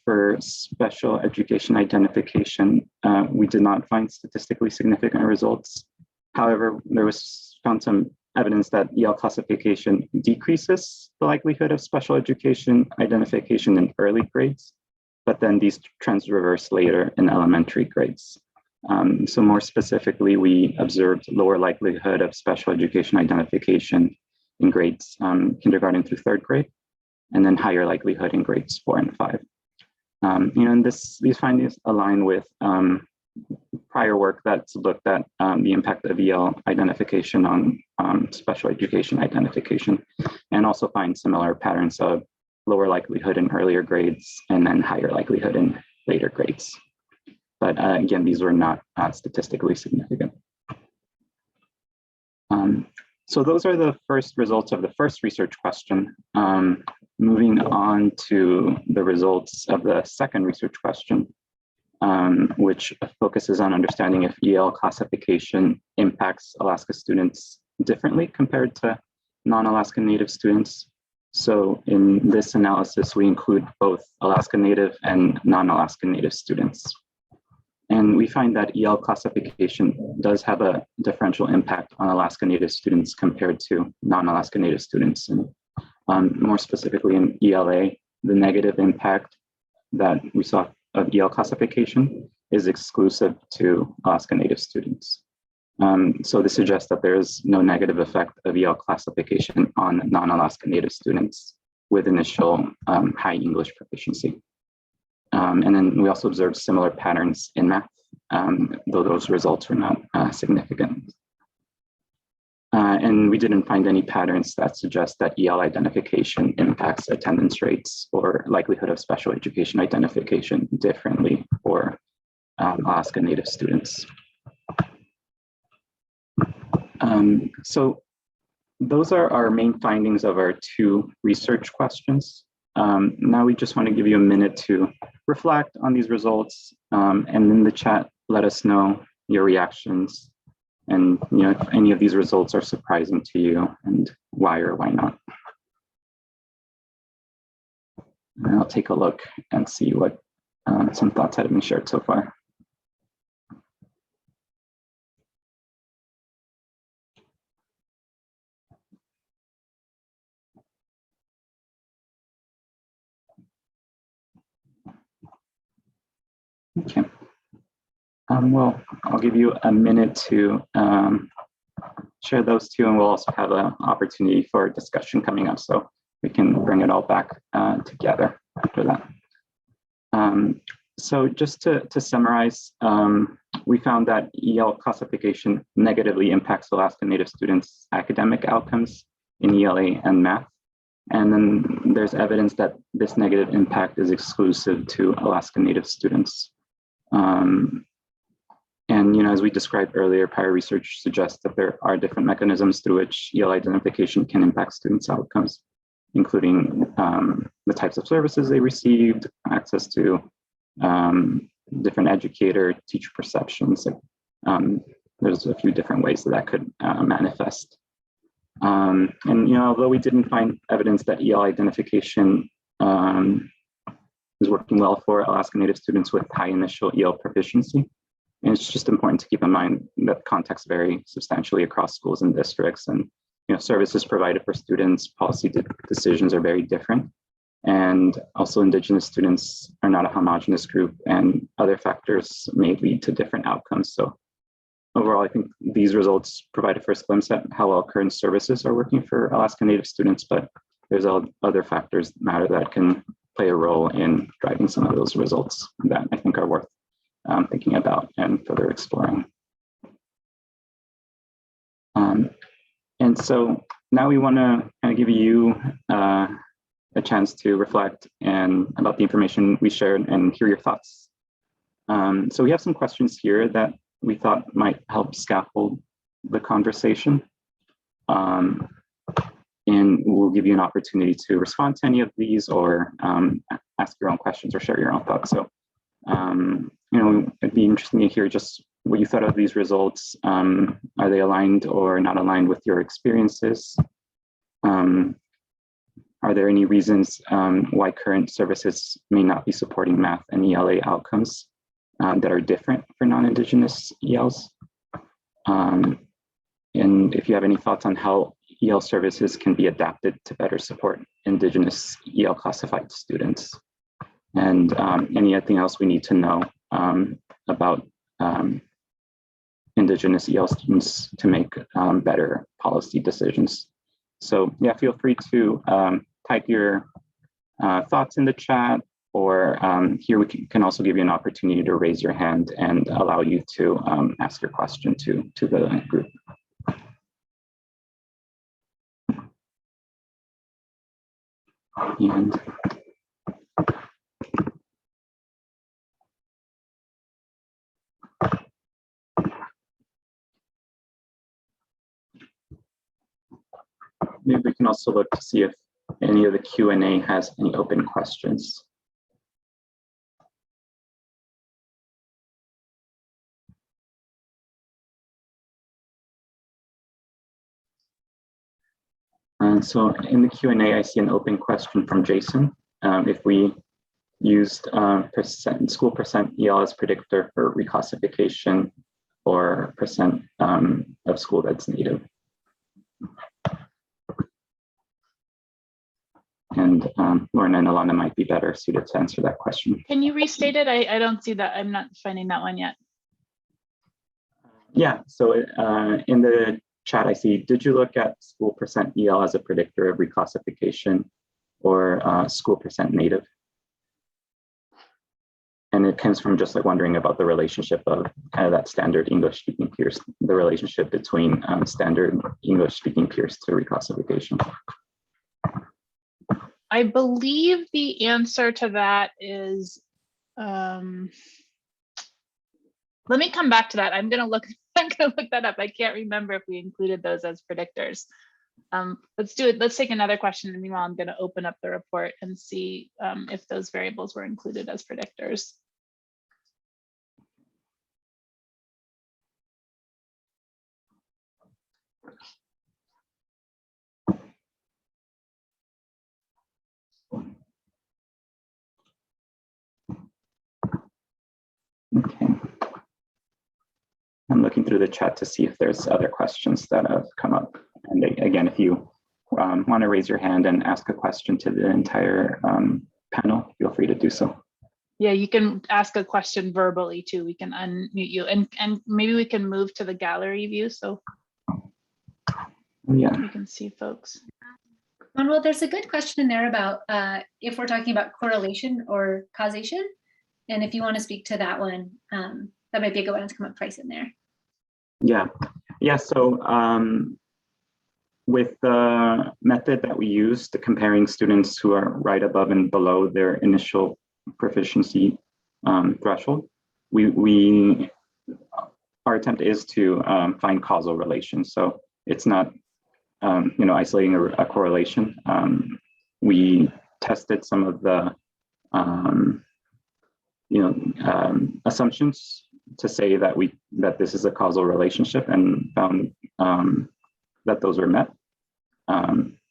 For special education identification, we did not find statistically significant results. However, there was found some evidence that EL classification decreases the likelihood of special education identification in early grades, but then these trends reverse later in elementary grades. So more specifically, we observed lower likelihood of special education identification in grades kindergarten through third grade, and then higher likelihood in grades 4 and 5. And these findings align with prior work that's looked at the impact of EL identification on special education identification, and also find similar patterns of lower likelihood in earlier grades and then higher likelihood in later grades. But again, these were not statistically significant. So those are the first results of the first research question. Moving on to the results of the second research question, which focuses on understanding if EL classification impacts Alaska students differently compared to non-Alaska Native students. So in this analysis, we include both Alaska Native and non-Alaska Native students. And we find that EL classification does have a differential impact on Alaska Native students compared to non-Alaska Native students. And more specifically in ELA, the negative impact that we saw of EL classification is exclusive to Alaska Native students. So this suggests that there is no negative effect of EL classification on non-Alaska Native students with initial high English proficiency. And then we also observed similar patterns in math, though those results were not significant. And we didn't find any patterns that suggest that EL identification impacts attendance rates or likelihood of special education identification differently for Alaska Native students. So those are our main findings of our 2 research questions. Now we just want to give you a minute to reflect on these results, and in the chat, let us know your reactions and if any of these results are surprising to you and why or why not. And I'll take a look and see what some thoughts have been shared so far. Okay. Well, I'll give you a minute to share those 2, and we'll also have an opportunity for discussion coming up, so we can bring it all back together after that. So just to summarize, we found that EL classification negatively impacts Alaska Native students' academic outcomes in ELA and math. And then there's evidence that this negative impact is exclusive to Alaska Native students. And as we described earlier, prior research suggests that there are different mechanisms through which EL identification can impact students' outcomes, including the types of services they received, access to different educator, teacher perceptions. There's a few different ways that could manifest. And although we didn't find evidence that EL identification is working well for Alaska Native students with high initial EL proficiency, and it's just important to keep in mind that contexts vary substantially across schools and districts, and services provided for students, policy decisions are very different. And also Indigenous students are not a homogeneous group, and other factors may lead to different outcomes. So overall, I think these results provide a first glimpse at how well current services are working for Alaska Native students, but there's other factors that matter that can play a role in driving some of those results that I think are worth thinking about and further exploring. And so now we want to kind of give you a chance to reflect about the information we shared and hear your thoughts. So we have some questions here that we thought might help scaffold the conversation. And we'll give you an opportunity to respond to any of these or ask your own questions or share your own thoughts. So, it'd be interesting to hear just what you thought of these results. Are they aligned or not aligned with your experiences? Are there any reasons why current services may not be supporting math and ELA outcomes that are different for non-Indigenous ELs? And if you have any thoughts on how EL services can be adapted to better support Indigenous EL classified students, and anything else we need to know about Indigenous EL students to make better policy decisions. So yeah, feel free to type your thoughts in the chat, or here we can also give you an opportunity to raise your hand and allow you to ask your question to the group. And maybe we can also look to see if any of the Q&A has any open questions. And so in the Q&A, I see an open question from Jason. If we used school percent EL as predictor for reclassification or percent of school that's Native. And Lauren and Alana might be better suited to answer that question. Can you restate it? I don't see that. I'm not finding that one yet. Yeah, so in the chat I see, did you look at school percent EL as a predictor of reclassification or school percent native? And it comes from just like wondering about the relationship of kind of that standard English speaking peers, the relationship between standard English speaking peers to reclassification. I believe the answer to that is, let me come back to that. I'm gonna look that up. I can't remember if we included those as predictors. Let's do it. Let's take another question. And meanwhile, I'm gonna open up the report and see if those variables were included as predictors. Okay. I'm looking through the chat to see if there's other questions that have come up. And again, if you want to raise your hand and ask a question to the entire panel, feel free to do so. Yeah, you can ask a question verbally too. We can unmute you, and maybe we can move to the gallery view so yeah, we can see folks. Manuel, there's a good question in there about if we're talking about correlation or causation. And if you want to speak to that one, that might be a good one to come up twice in there. Yeah. So with the method that we use, the comparing students who are right above and below their initial proficiency threshold, our attempt is to find causal relations. So it's not isolating a correlation. We tested some of the assumptions to say that this is a causal relationship, and found that those were met.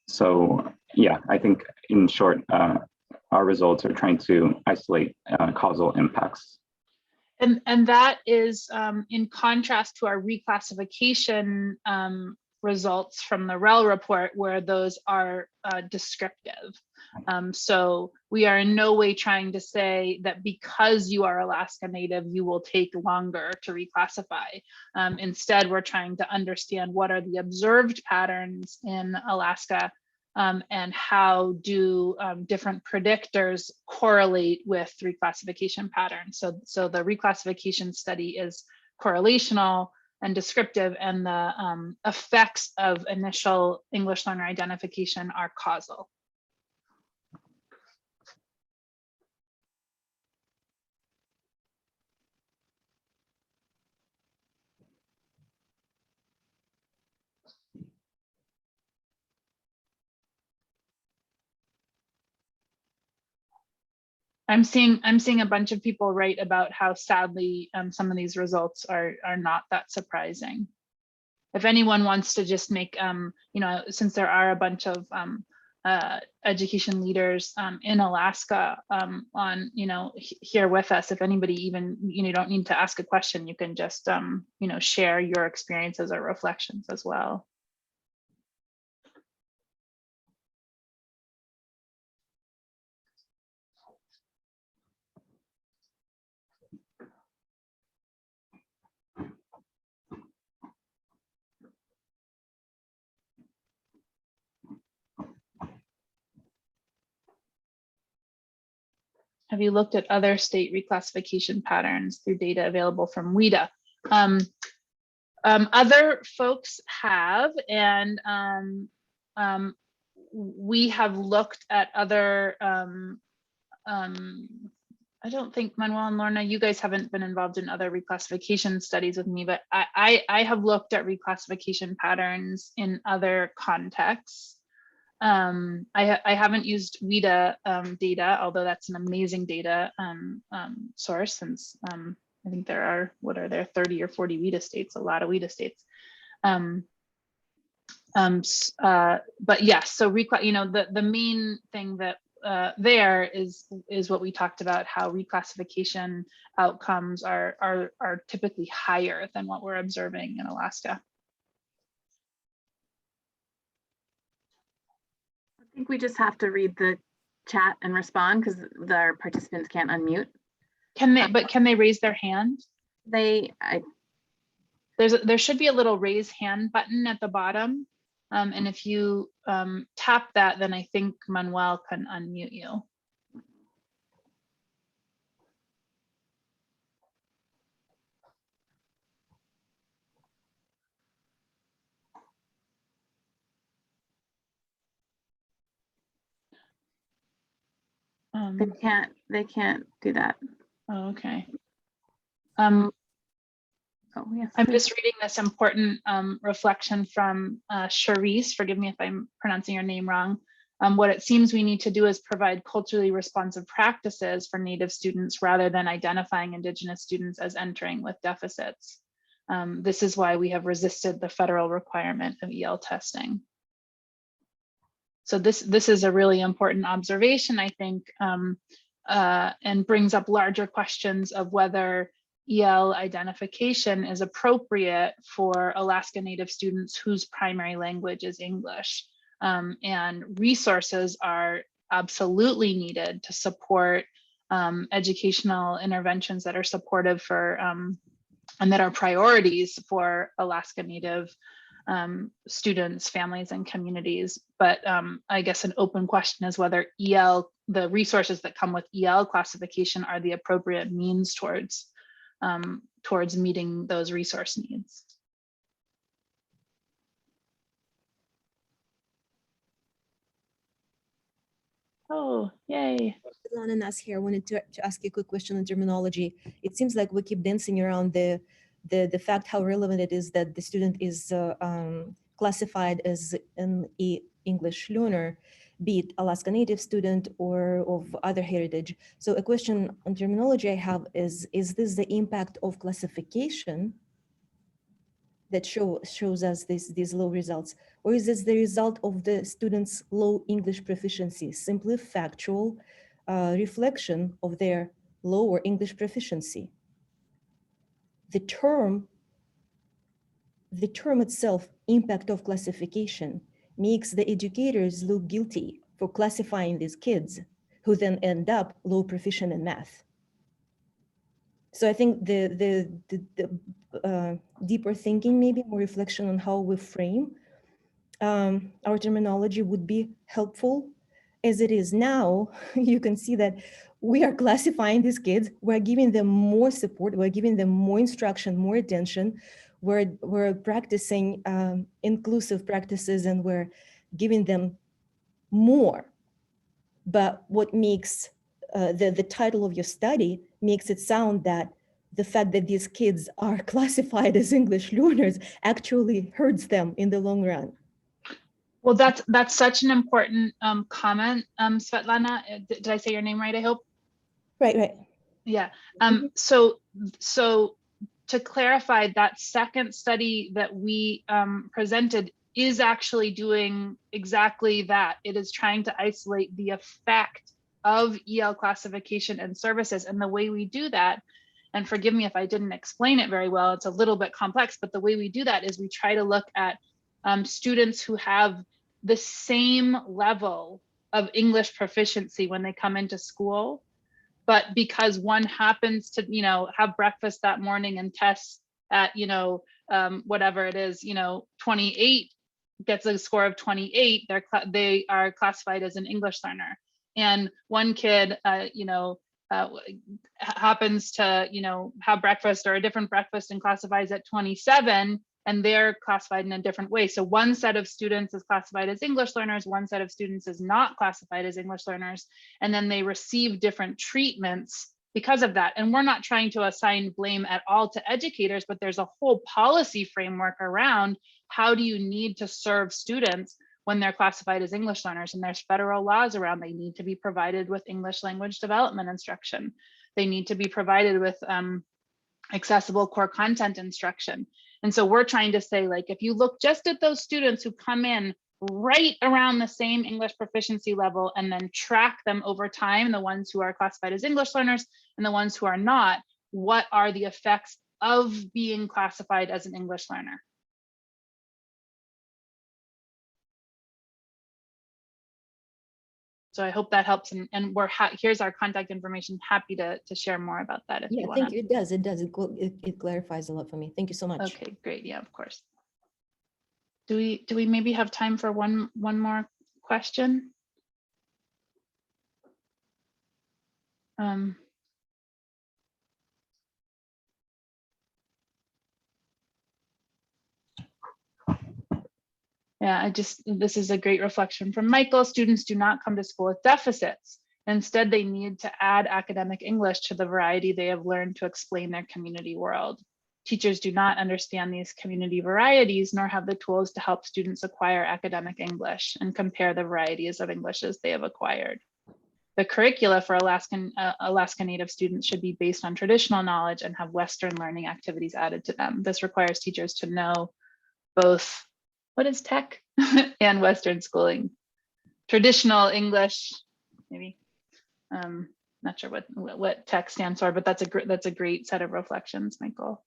So yeah, I think in short, our results are trying to isolate causal impacts. And that is in contrast to our reclassification results from the REL report, where those are descriptive. So we are in no way trying to say that because you are Alaska Native, you will take longer to reclassify. Instead, we're trying to understand what are the observed patterns in Alaska, and how do different predictors correlate with reclassification patterns. So the reclassification study is correlational and descriptive, and the effects of initial English learner identification are causal. I'm seeing a bunch of people write about how sadly some of these results are not that surprising. If anyone wants to just make, since there are a bunch of education leaders in Alaska here with us, if anybody even, you don't need to ask a question, you can just, share your experiences or reflections as well. Have you looked at other state reclassification patterns through data available from WIDA? Other folks have, and we have looked at other, I don't think, Manuel and Lorna, you guys haven't been involved in other reclassification studies with me, but I have looked at reclassification patterns in other contexts. I haven't used WIDA data, although that's an amazing data source, since I think there are, what are there, 30 or 40 WIDA states, a lot of WIDA states. But yes, so the main thing that there is what we talked about, how reclassification outcomes are typically higher than what we're observing in Alaska. I think we just have to read the chat and respond because our participants can't unmute. Can they raise their hand? They there should be a little raise hand button at the bottom. And if you tap that, then I think Manuel can unmute you. They can't do that. Oh, okay. Oh, yes, I'm please. just reading this important reflection from Charisse. Forgive me if I'm pronouncing your name wrong. What it seems we need to do is provide culturally responsive practices for Native students rather than identifying Indigenous students as entering with deficits. This is why we have resisted the federal requirement of EL testing. So this is a really important observation, I think, and brings up larger questions of whether EL identification is appropriate for Alaska Native students whose primary language is English. And resources are absolutely needed to support educational interventions that are supportive for and that are priorities for Alaska Native students, families, and communities. But I guess an open question is whether the resources that come with EL classification are the appropriate means towards meeting those resource needs. Oh, yay. Lana Nas here. I wanted to ask you a quick question on terminology. It seems like we keep dancing around the fact how relevant it is that the student is classified as an English learner, be it Alaska Native student or of other heritage. So a question on terminology I have is this the impact of classification that shows us these low results? Or is this the result of the students' low English proficiency, simply factual reflection of their lower English proficiency? The term itself, impact of classification, makes the educators look guilty for classifying these kids who then end up low proficient in math. So I think the deeper thinking, maybe more reflection on how we frame our terminology would be helpful. As it is now, you can see that we are classifying these kids, we're giving them more support, we're giving them more instruction, more attention, we're practicing inclusive practices, and we're giving them more. But what makes the title of your study makes it sound that the fact that these kids are classified as English learners actually hurts them in the long run. Well, that's such an important comment, Svetlana. Did I say your name right, I hope? Right. Yeah. So to clarify, that second study that we presented is actually doing exactly that. It is trying to isolate the effect of EL classification and services. And the way we do that, and forgive me if I didn't explain it very well, it's a little bit complex, but the way we do that is we try to look at students who have the same level of English proficiency when they come into school, but because one happens to, have breakfast that morning and tests at, whatever it is, 28, gets a score of 28, they are classified as an English learner. And one kid, happens to, have breakfast or a different breakfast and classifies at 27, and they're classified in a different way. So one set of students is classified as English learners, one set of students is not classified as English learners, and then they receive different treatments because of that. And we're not trying to assign blame at all to educators, but there's a whole policy framework around how do you need to serve students when they're classified as English learners. And there's federal laws around they need to be provided with English language development instruction. They need to be provided with accessible core content instruction. And so we're trying to say, like, if you look just at those students who come in right around the same English proficiency level and then track them over time, the ones who are classified as English learners and the ones who are not, what are the effects of being classified as an English learner? So I hope that helps, and here's our contact information. Happy to share more about that if Yeah, you want. thank you. It does. It clarifies a lot for me. Thank you so much. Okay, great. Yeah, of course. Do we maybe have time for one more question? Yeah, this is a great reflection from Michael. Students do not come to school with deficits. Instead, they need to add academic English to the variety they have learned to explain their community world. Teachers do not understand these community varieties, nor have the tools to help students acquire academic English and compare the varieties of Englishes they have acquired. The curricula for Alaska Native students should be based on traditional knowledge and have Western learning activities added to them. This requires teachers to know both what is tech and Western schooling. Traditional English, maybe. Not sure what tech stands for, but that's a great set of reflections, Michael.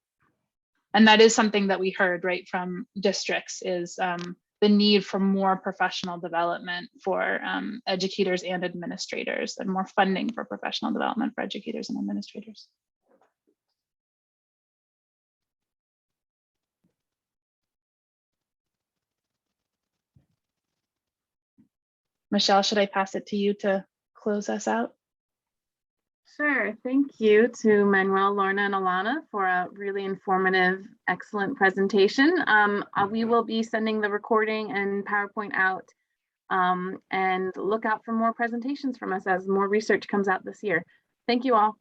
And that is something that we heard right from districts is the need for more professional development for educators and administrators, and more funding for professional development for educators and administrators. Michelle, should I pass it to you to close us out? Sure. Thank you to Manuel, Lorna, and Alana for a really informative, excellent presentation. We will be sending the recording and PowerPoint out, and look out for more presentations from us as more research comes out this year. Thank you all.